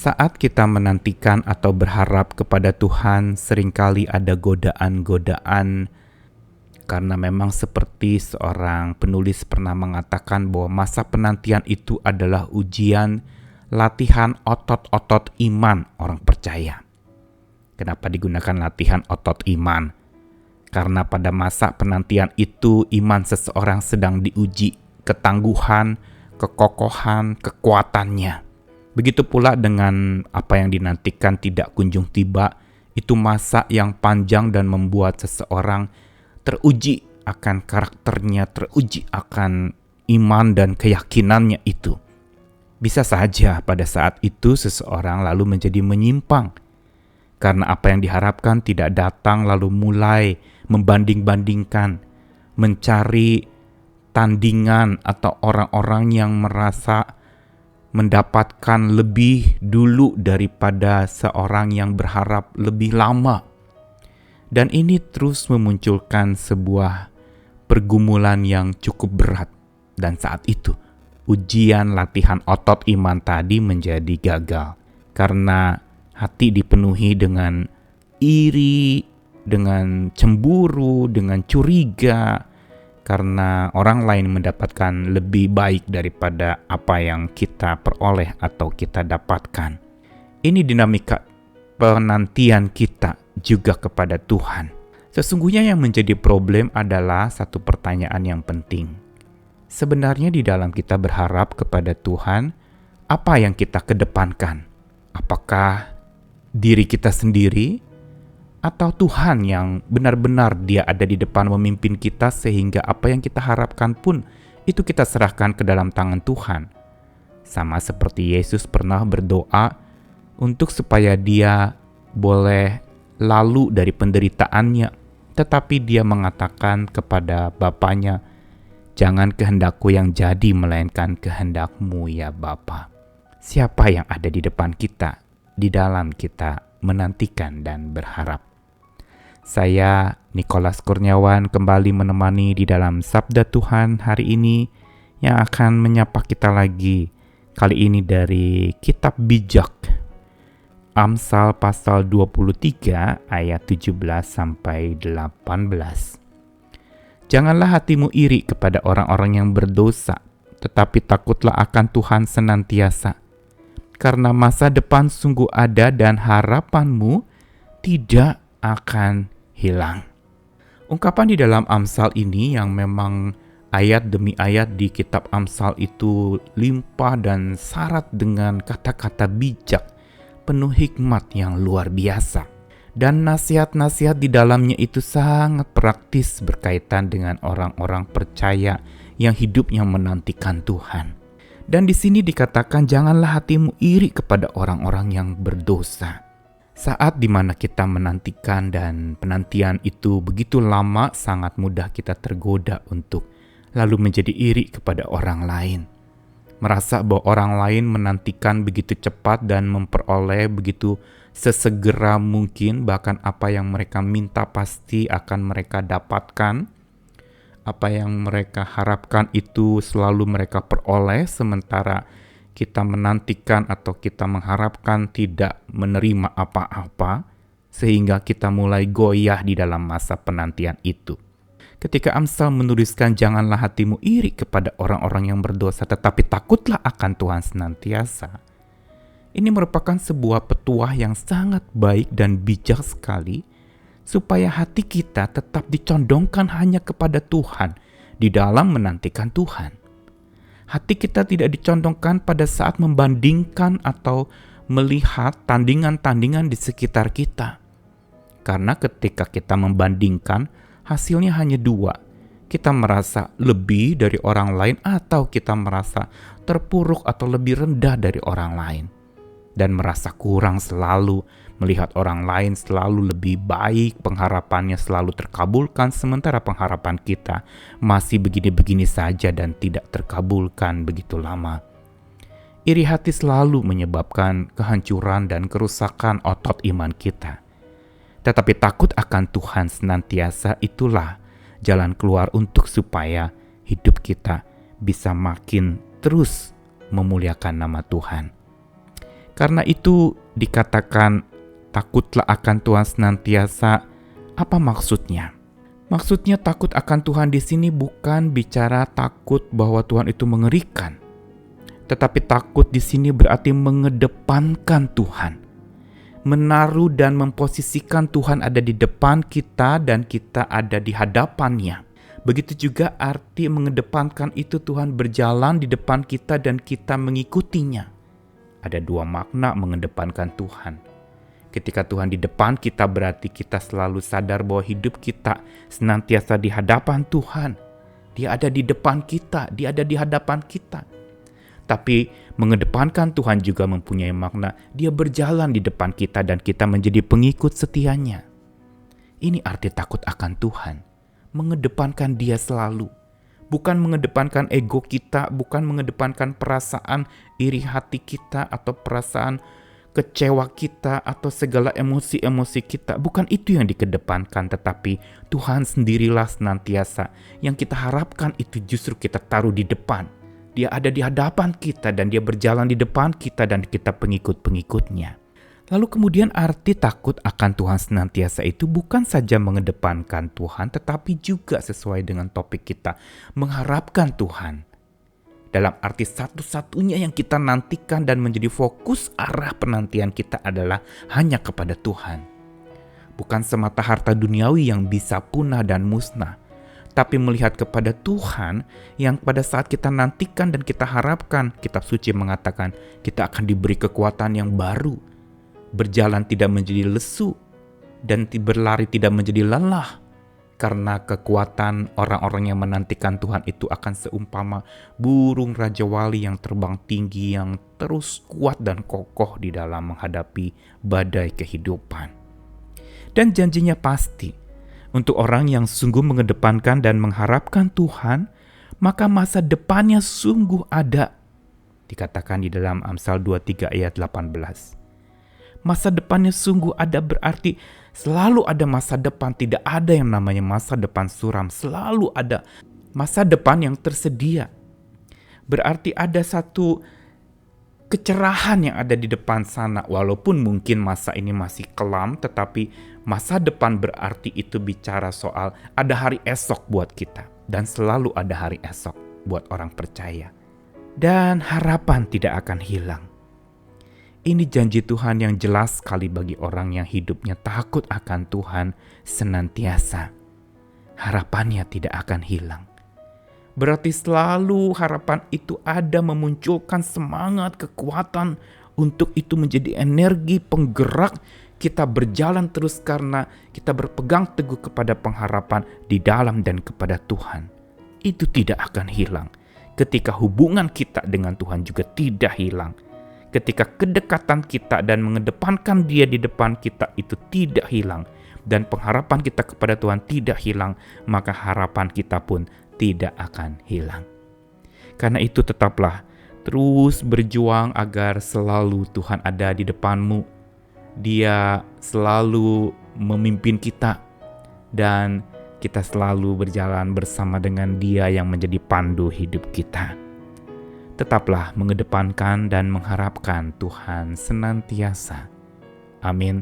Saat kita menantikan atau berharap kepada Tuhan, seringkali ada godaan-godaan karena memang seperti seorang penulis pernah mengatakan bahwa masa penantian itu adalah ujian latihan otot-otot iman orang percaya. Kenapa digunakan latihan otot iman? Karena pada masa penantian itu iman seseorang sedang diuji, ketangguhan, kekokohan, kekuatannya. Begitu pula dengan apa yang dinantikan tidak kunjung tiba, itu masa yang panjang dan membuat seseorang teruji akan karakternya, teruji akan iman dan keyakinannya itu. Bisa saja pada saat itu seseorang lalu menjadi menyimpang, karena apa yang diharapkan tidak datang lalu mulai membanding-bandingkan, mencari tandingan atau orang-orang yang merasa mendapatkan lebih dulu daripada seorang yang berharap lebih lama. Dan ini terus memunculkan sebuah pergumulan yang cukup berat. Dan saat itu, ujian latihan otot iman tadi menjadi gagal. Karena hati dipenuhi dengan iri, dengan cemburu, dengan curiga, karena orang lain mendapatkan lebih baik daripada apa yang kita peroleh atau kita dapatkan. Ini dinamika penantian kita juga kepada Tuhan. Sesungguhnya yang menjadi problem adalah satu pertanyaan yang penting. Sebenarnya di dalam kita berharap kepada Tuhan, apa yang kita kedepankan? Apakah diri kita sendiri? Atau Tuhan yang benar-benar Dia ada di depan memimpin kita sehingga apa yang kita harapkan pun itu kita serahkan ke dalam tangan Tuhan. Sama seperti Yesus pernah berdoa untuk supaya Dia boleh lalu dari penderitaannya, tetapi Dia mengatakan kepada Bapanya, "Jangan kehendakku yang jadi, melainkan kehendak-Mu ya Bapa." Siapa yang ada di depan kita, di dalam kita menantikan dan berharap? Saya, Nikolas Kurniawan, kembali menemani di dalam Sabda Tuhan hari ini yang akan menyapa kita lagi. Kali ini dari Kitab Bijak, Amsal pasal 23 ayat 17-18. Janganlah hatimu iri kepada orang-orang yang berdosa, tetapi takutlah akan Tuhan senantiasa. Karena masa depan sungguh ada dan harapanmu tidak akan hilang. Ungkapan di dalam Amsal ini yang memang ayat demi ayat di kitab Amsal itu limpah dan syarat dengan kata-kata bijak, penuh hikmat yang luar biasa. Dan nasihat-nasihat di dalamnya itu sangat praktis berkaitan dengan orang-orang percaya yang hidupnya menantikan Tuhan. Dan di sini dikatakan janganlah hatimu iri kepada orang-orang yang berdosa. Saat dimana kita menantikan dan penantian itu begitu lama, sangat mudah kita tergoda untuk lalu menjadi iri kepada orang lain. Merasa bahwa orang lain menantikan begitu cepat dan memperoleh begitu sesegera mungkin, bahkan apa yang mereka minta pasti akan mereka dapatkan. Apa yang mereka harapkan itu selalu mereka peroleh, sementara kita menantikan atau kita mengharapkan tidak menerima apa-apa, sehingga kita mulai goyah di dalam masa penantian itu. Ketika Amsal menuliskan janganlah hatimu iri kepada orang-orang yang berdosa, tetapi takutlah akan Tuhan senantiasa. Ini merupakan sebuah petuah yang sangat baik dan bijak sekali, supaya hati kita tetap dicondongkan hanya kepada Tuhan di dalam menantikan Tuhan. Hati kita tidak dicondongkan pada saat membandingkan atau melihat tandingan-tandingan di sekitar kita. Karena ketika kita membandingkan, hasilnya hanya dua. Kita merasa lebih dari orang lain atau kita merasa terpuruk atau lebih rendah dari orang lain. Dan merasa kurang selalu, melihat orang lain selalu lebih baik, pengharapannya selalu terkabulkan, sementara pengharapan kita masih begini-begini saja dan tidak terkabulkan begitu lama. Iri hati selalu menyebabkan kehancuran dan kerusakan otot iman kita. Tetapi takut akan Tuhan senantiasa itulah jalan keluar untuk supaya hidup kita bisa makin terus memuliakan nama Tuhan. Karena itu dikatakan takutlah akan Tuhan senantiasa. Apa maksudnya? Maksudnya takut akan Tuhan di sini bukan bicara takut bahwa Tuhan itu mengerikan. Tetapi takut di sini berarti mengedepankan Tuhan. Menaruh dan memposisikan Tuhan ada di depan kita dan kita ada di hadapannya. Begitu juga arti mengedepankan itu, Tuhan berjalan di depan kita dan kita mengikutinya. Ada dua makna mengedepankan Tuhan. Ketika Tuhan di depan kita berarti kita selalu sadar bahwa hidup kita senantiasa di hadapan Tuhan. Dia ada di depan kita, dia ada di hadapan kita. Tapi mengedepankan Tuhan juga mempunyai makna dia berjalan di depan kita dan kita menjadi pengikut setianya. Ini arti takut akan Tuhan. Mengedepankan dia selalu. Bukan mengedepankan ego kita, bukan mengedepankan perasaan iri hati kita atau perasaan kecewa kita atau segala emosi-emosi kita. Bukan itu yang dikedepankan, tetapi Tuhan sendirilah senantiasa. Yang kita harapkan itu justru kita taruh di depan. Dia ada di hadapan kita dan dia berjalan di depan kita dan kita pengikut-pengikutnya. Lalu kemudian arti takut akan Tuhan senantiasa itu bukan saja mengedepankan Tuhan, tetapi juga sesuai dengan topik kita, mengharapkan Tuhan. Dalam arti satu-satunya yang kita nantikan dan menjadi fokus arah penantian kita adalah hanya kepada Tuhan. Bukan semata harta duniawi yang bisa punah dan musnah, tapi melihat kepada Tuhan yang pada saat kita nantikan dan kita harapkan, kitab suci mengatakan kita akan diberi kekuatan yang baru, berjalan tidak menjadi lesu, dan berlari tidak menjadi lelah, karena kekuatan orang-orang yang menantikan Tuhan itu akan seumpama burung Raja Wali yang terbang tinggi, yang terus kuat dan kokoh di dalam menghadapi badai kehidupan. Dan janjinya pasti, untuk orang yang sungguh mengedepankan dan mengharapkan Tuhan, maka masa depannya sungguh ada. Dikatakan di dalam Amsal 23 ayat 18. Masa depannya sungguh ada berarti selalu ada masa depan. Tidak ada yang namanya masa depan suram. Selalu ada masa depan yang tersedia. Berarti ada satu kecerahan yang ada di depan sana. Walaupun mungkin masa ini masih kelam, tetapi masa depan berarti itu bicara soal ada hari esok buat kita. Dan selalu ada hari esok buat orang percaya. Dan harapan tidak akan hilang. Ini janji Tuhan yang jelas sekali bagi orang yang hidupnya takut akan Tuhan senantiasa. Harapannya tidak akan hilang. Berarti selalu harapan itu ada memunculkan semangat, kekuatan untuk itu menjadi energi penggerak kita berjalan terus karena kita berpegang teguh kepada pengharapan di dalam dan kepada Tuhan. Itu tidak akan hilang. Ketika hubungan kita dengan Tuhan juga tidak hilang. Ketika kedekatan kita dan mengedepankan dia di depan kita itu tidak hilang. Dan pengharapan kita kepada Tuhan tidak hilang, maka harapan kita pun tidak akan hilang. Karena itu tetaplah terus berjuang agar selalu Tuhan ada di depanmu. Dia selalu memimpin kita dan kita selalu berjalan bersama dengan Dia yang menjadi pandu hidup kita. Tetaplah mengedepankan dan mengharapkan Tuhan senantiasa. Amin.